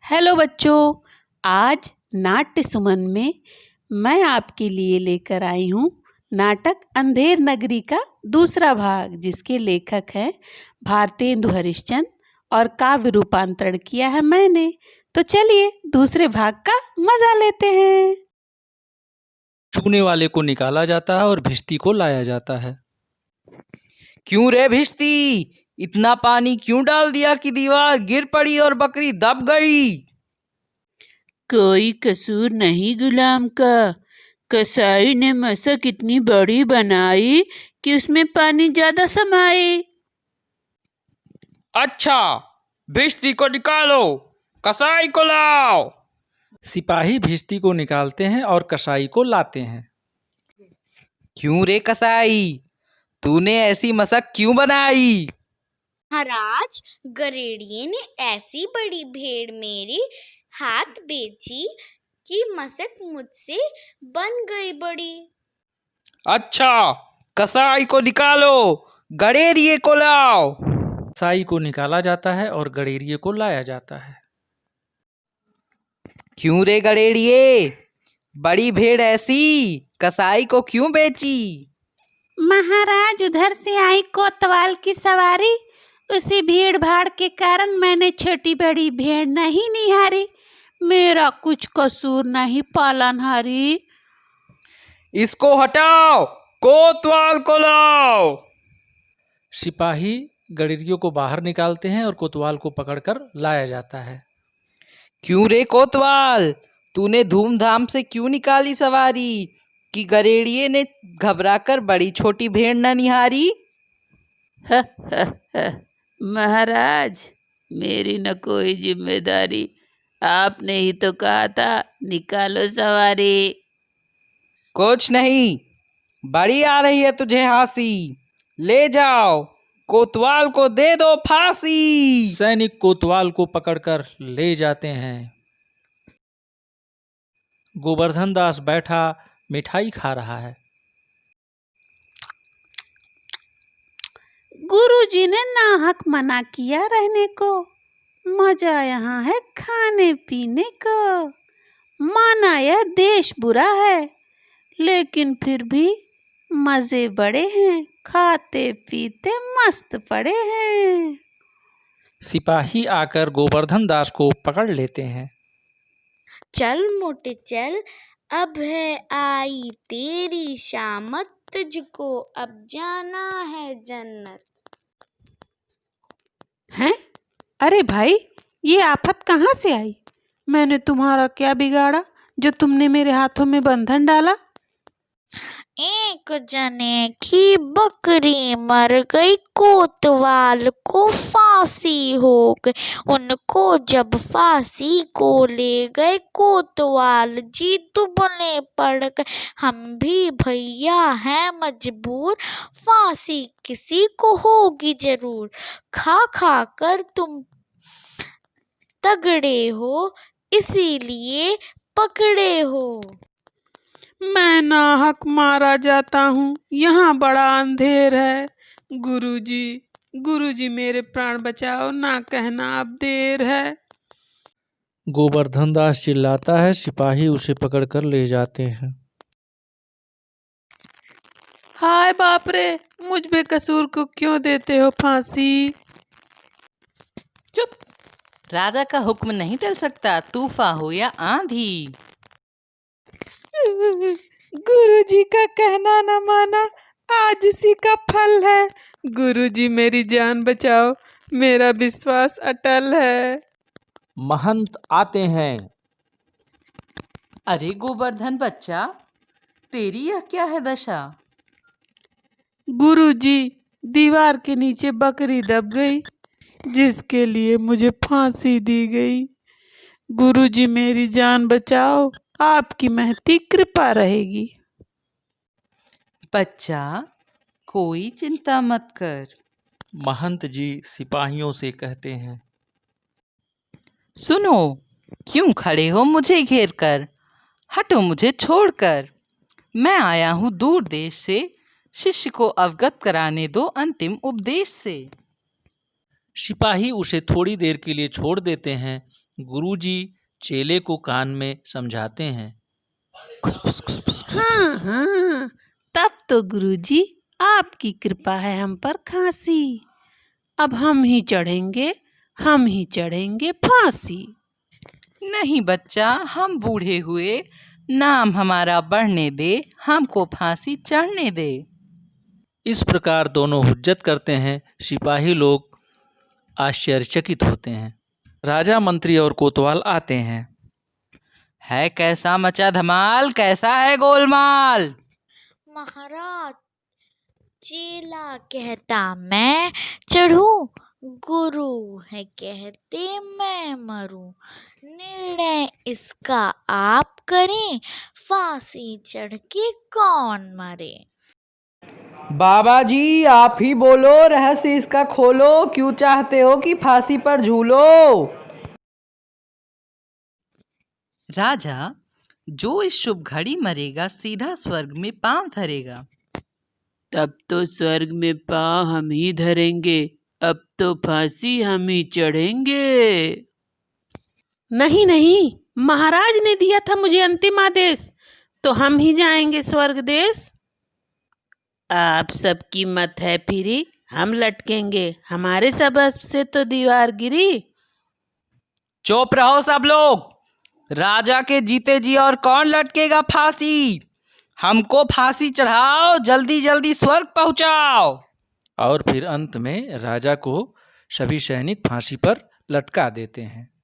Hello बच्चों, आज नाट्य सुमन में मैं आपके लिए लेकर आई हूँ नाटक अंधेर नगरी का दूसरा भाग, जिसके लेखक हैं भारतेंदु हरिश्चंद्र और काव्य रूपांतरण किया है मैंने। तो चलिए दूसरे भाग का मजा लेते हैं। छूने वाले को निकाला जाता है और भिश्ती को लाया जाता है। क्यों रे भिश्ती, इतना पानी क्यों डाल दिया कि दीवार गिर पड़ी और बकरी दब गई? कोई कसूर नहीं गुलाम का। कसाई ने मशक इतनी बड़ी बनाई कि उसमें पानी ज्यादा समाए। अच्छा, भिश्ती को निकालो, कसाई को लाओ। सिपाही भिश्ती को निकालते हैं और कसाई को लाते हैं। क्यों रे कसाई, तूने ऐसी मशक क्यों बनाई? महाराज, गरेड़िए ने ऐसी बड़ी भेड़ मेरे हाथ बेची कि मशक मुझसे बन गई बड़ी। अच्छा, कसाई को निकालो, गड़ेरिए को लाओ। कसाई को निकाला जाता है और गड़ेरिए को लाया जाता है। क्यों रे गड़ेरिए, बड़ी भेड़ ऐसी कसाई को क्यों बेची? महाराज, उधर से आई कोतवाल की सवारी। उसी भीड़ भाड़ के कारण मैंने छोटी बड़ी भेड़ नहीं निहारी। मेरा कुछ कसूर नहीं पालनहारी। इसको हटाओ, कोतवाल को लाओ। सिपाही गड़ेरियों को बाहर निकालते हैं और कोतवाल को पकड़कर लाया जाता है। क्यों रे कोतवाल, तूने धूमधाम से क्यों निकाली सवारी कि गड़ेरिए ने घबराकर बड़ी छोटी भेड़ न निहारी? महाराज, मेरी न कोई जिम्मेदारी। आपने ही तो कहा था निकालो सवारी। कुछ नहीं, बड़ी आ रही है तुझे हंसी। ले जाओ, कोतवाल को दे दो फांसी। सैनिक कोतवाल को पकड़कर ले जाते हैं। गोवर्धन दास बैठा मिठाई खा रहा है। गुरुजी ने नाहक मना किया रहने को। मजा यहाँ है खाने पीने को। माना यह देश बुरा है, लेकिन फिर भी मजे बड़े हैं। खाते पीते मस्त पड़े हैं। सिपाही आकर गोवर्धन दास को पकड़ लेते हैं। चल मोटे चल, अब है आई तेरी शामत, तुझको अब जाना है जन्नत। हैं? अरे भाई, ये आफत कहाँ से आई? मैंने तुम्हारा क्या बिगाड़ा जो तुमने मेरे हाथों में बंधन डाला? एक जने की बकरी मर गई, कोतवाल को फांसी हो गई। उनको जब फांसी को ले गए, कोतवाल जी दुबले पड़ गए। हम भी भैया हैं मजबूर, फांसी किसी को होगी जरूर। खा खा कर तुम तगड़े हो, इसीलिए पकड़े हो। मैं नाहक मारा जाता हूँ, यहाँ बड़ा अंधेर है। गुरुजी, गुरुजी मेरे प्राण बचाओ, ना कहना अब देर है। गोवर्धन दास चिल्लाता है। सिपाही उसे पकड़कर ले जाते हैं। हाय बाप रे, मुझ बेकसूर को क्यों देते हो फांसी? चुप! राजा का हुक्म नहीं टल सकता, तूफान हो या आंधी। गुरुजी का कहना न माना, आज उसी का फल है। गुरुजी मेरी जान बचाओ, मेरा विश्वास अटल है। महंत आते हैं। अरे गोवर्धन बच्चा, तेरी यह क्या है दशा? गुरुजी, दीवार के नीचे बकरी दब गई, जिसके लिए मुझे फांसी दी गई। गुरुजी मेरी जान बचाओ, आपकी महती कृपा रहेगी। बच्चा, कोई चिंता मत कर। महंत जी सिपाहियों से कहते हैं। सुनो, क्यों खड़े हो मुझे घेर कर? हटो मुझे छोड़कर। मैं आया हूँ दूर देश से, शिष्य को अवगत कराने दो अंतिम उपदेश से। सिपाही उसे थोड़ी देर के लिए छोड़ देते हैं गुरुजी चेले को कान में समझाते हैं। हाँ हाँ, तब तो गुरुजी आपकी कृपा है हम पर खासी। अब हम ही चढ़ेंगे फांसी। नहीं बच्चा, हम बूढ़े हुए, नाम हमारा बढ़ने दे, हमको फांसी चढ़ने दे। इस प्रकार दोनों हुज्जत करते हैं। सिपाही लोग आश्चर्यचकित होते हैं। राजा, मंत्री और कोतवाल आते हैं। है कैसा मचा धमाल, कैसा है गोलमाल? महाराज, चेला कहता मैं चढ़ूं, गुरु है कहते मैं मरूं। निर्णय इसका आप करें, फांसी चढ़ के कौन मरे। बाबा जी आप ही बोलो, रहस्य इसका खोलो, क्यों चाहते हो कि फांसी पर झूलो? राजा, जो इस शुभ घड़ी मरेगा सीधा स्वर्ग में पांव धरेगा। तब तो स्वर्ग में पाँव हम ही धरेंगे, अब तो फांसी हम ही चढ़ेंगे। नहीं नहीं, महाराज ने दिया था मुझे अंतिम आदेश, तो हम ही जाएंगे स्वर्ग देश। आप सबकी मत है फिरी, हम लटकेंगे, हमारे सबब से तो दीवार गिरी। चुप रहो सब लोग, राजा के जीते जी और कौन लटकेगा फांसी? हमको फांसी चढ़ाओ, जल्दी जल्दी स्वर्ग पहुंचाओ। और फिर अंत में राजा को सभी सैनिक फांसी पर लटका देते हैं।